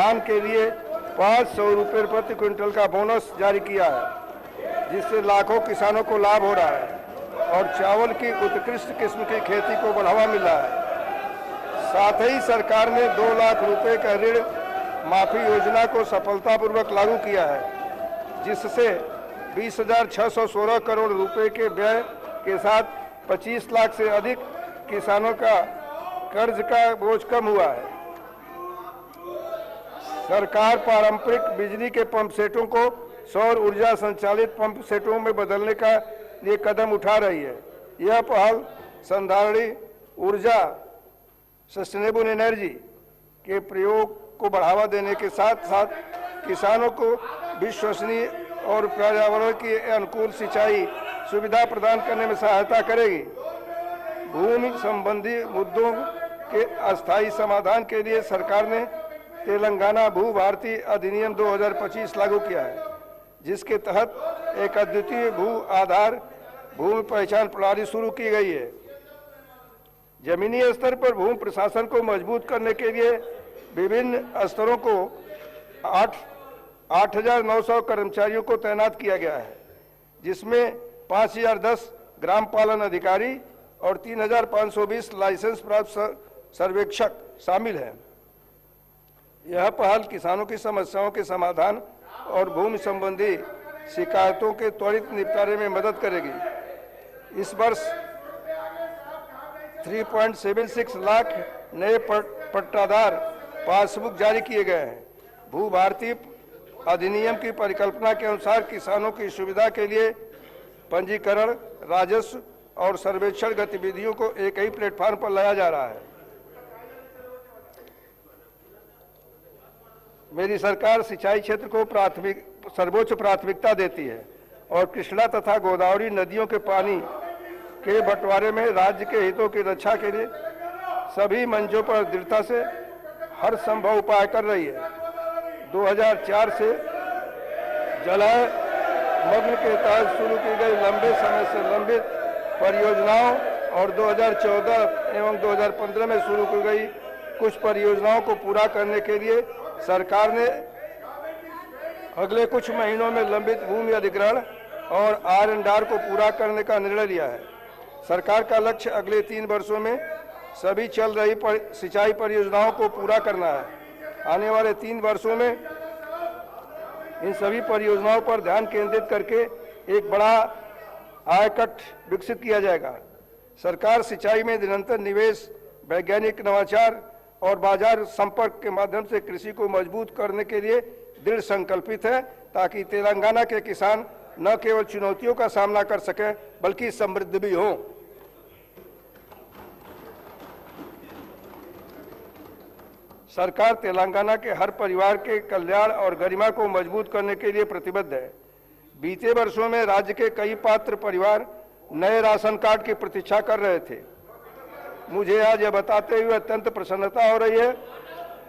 धान के लिए 500 रुपये प्रति क्विंटल का बोनस जारी किया है, जिससे लाखों किसानों को लाभ हो रहा है और चावल की उत्कृष्ट किस्म की खेती को बढ़ावा मिला है। साथ ही सरकार ने 2 लाख रुपए का ऋण माफी योजना को सफलतापूर्वक लागू किया है, जिससे 20,616 करोड़ रुपए के व्यय के साथ 25 लाख से अधिक किसानों का कर्ज का बोझ कम हुआ है। सरकार पारंपरिक बिजली के पंप सेटों को सौर ऊर्जा संचालित पंप सेटों में बदलने का लिए कदम उठा रही है। यह पहल संधारणीय ऊर्जा सस्टेनेबल एनर्जी के प्रयोग को बढ़ावा देने के साथ साथ किसानों को विश्वसनीय और पर्यावरण के अनुकूल सिंचाई सुविधा प्रदान करने में सहायता करेगी। भूमि संबंधी मुद्दों के अस्थायी समाधान के लिए सरकार ने तेलंगाना भू भारती अधिनियम 2025 लागू किया है, जिसके तहत एक अद्वितीय भू आधार भूमि पहचान प्रणाली शुरू की गई है। जमीनी स्तर पर भूमि प्रशासन को मजबूत करने के लिए विभिन्न स्तरों को 8,900 कर्मचारियों को तैनात किया गया है, जिसमें 5,010 ग्राम पालन अधिकारी और 3,520 लाइसेंस प्राप्त सर्वेक्षक शामिल हैं। यह पहल किसानों की समस्याओं के समाधान और भूमि संबंधी शिकायतों के त्वरित निपटारे में मदद करेगी। इस वर्ष 3.76 लाख नए पट्टादार पासबुक जारी किए गए हैं। भू भारती अधिनियम की परिकल्पना के अनुसार किसानों की सुविधा के लिए पंजीकरण, राजस्व और सर्वेक्षण गतिविधियों को एक ही प्लेटफॉर्म पर लाया जा रहा है। मेरी सरकार सिंचाई क्षेत्र को सर्वोच्च प्राथमिकता देती है और कृष्णा तथा गोदावरी नदियों के पानी के बंटवारे में राज्य के हितों की रक्षा के लिए सभी मंचों पर दृढ़ता से हर संभव उपाय कर रही है। 2004 से जलमग्न के तहत शुरू की गई लंबे समय से लंबित परियोजनाओं और 2014 एवं 2015 में शुरू की गई कुछ परियोजनाओं को पूरा करने के लिए सरकार ने अगले कुछ महीनों में लंबित भूमि अधिग्रहण और R&R को पूरा करने का निर्णय लिया है। सरकार का लक्ष्य अगले 3 वर्षों में सभी चल रही सिंचाई परियोजनाओं को पूरा करना है। आने वाले 3 वर्षों में इन सभी परियोजनाओं पर ध्यान केंद्रित करके एक बड़ा आयकट विकसित किया जाएगा। सरकार सिंचाई में निरंतर निवेश, वैज्ञानिक नवाचार और बाजार संपर्क के माध्यम से कृषि को मजबूत करने के लिए दृढ़ संकल्पित है, ताकि तेलंगाना के किसान न केवल चुनौतियों का सामना कर सकें बल्कि समृद्ध भी हों। सरकार तेलंगाना के हर परिवार के कल्याण और गरिमा को मजबूत करने के लिए प्रतिबद्ध है। बीते वर्षों में राज्य के कई पात्र परिवार नए राशन कार्ड की प्रतीक्षा कर रहे थे। मुझे आज यह बताते हुए अत्यंत प्रसन्नता हो रही है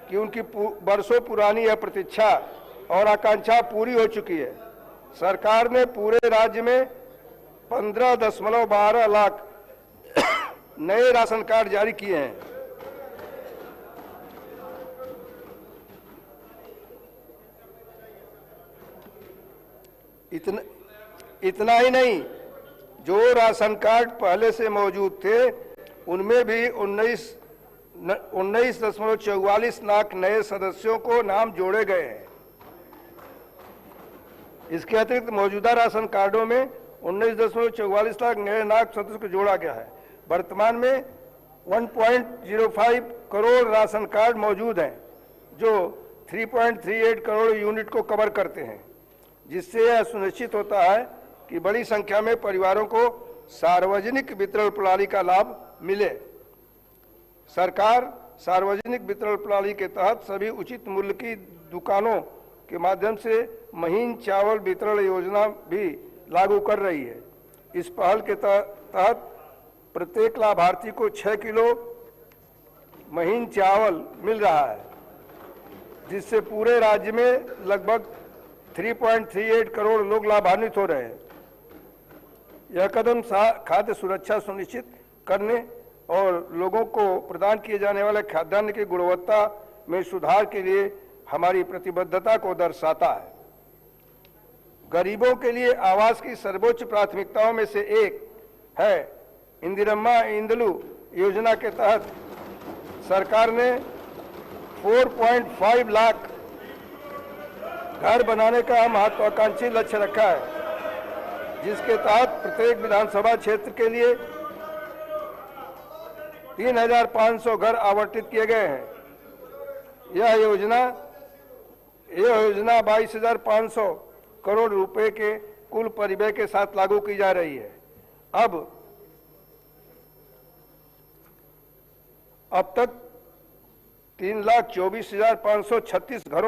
कि उनकी वर्षों पुरानी यह प्रतीक्षा और आकांक्षा पूरी हो चुकी है। सरकार ने पूरे राज्य में 15.12 लाख नए राशन कार्ड जारी किए हैं। इतना ही नहीं, जो राशन कार्ड पहले से मौजूद थे उनमें भी 19.44 लाख नए सदस्यों को नाम जोड़े गए हैं। इसके अतिरिक्त मौजूदा राशन कार्डों में 19.44 लाख नए नाग सदस्यों को जोड़ा गया है। वर्तमान में 1.05 करोड़ राशन कार्ड मौजूद हैं, जो 3.38 करोड़ यूनिट को कवर करते हैं, जिससे यह सुनिश्चित होता है कि बड़ी संख्या में परिवारों को सार्वजनिक वितरण प्रणाली का लाभ मिले। सरकार सार्वजनिक वितरण प्रणाली के तहत सभी उचित मूल्य की दुकानों के माध्यम से महीन चावल वितरण योजना भी लागू कर रही है। इस पहल के तहत प्रत्येक लाभार्थी को 6 किलो महीन चावल मिल रहा है, जिससे पूरे राज्य में लगभग 3.38 करोड़ लोग लाभान्वित हो रहे हैं। यह कदम खाद्य सुरक्षा सुनिश्चित करने और लोगों को प्रदान किए जाने वाले खाद्यान्न की गुणवत्ता में सुधार के लिए हमारी प्रतिबद्धता को दर्शाता है। गरीबों के लिए आवास की सर्वोच्च प्राथमिकताओं में से एक है इंदिरम्मा इंदलू योजना के तहत सरकार ने 4.5 लाख घर बनाने का महत्वाकांक्षी लक्ष्य रखा है, जिसके तहत प्रत्येक विधानसभा क्षेत्र के लिए 3,500 घर आवंटित किए गए हैं। यह योजना 22,500 करोड़ रुपए के कुल परिव्यय के साथ लागू की जा रही है। अब तक 3,24,536 घरों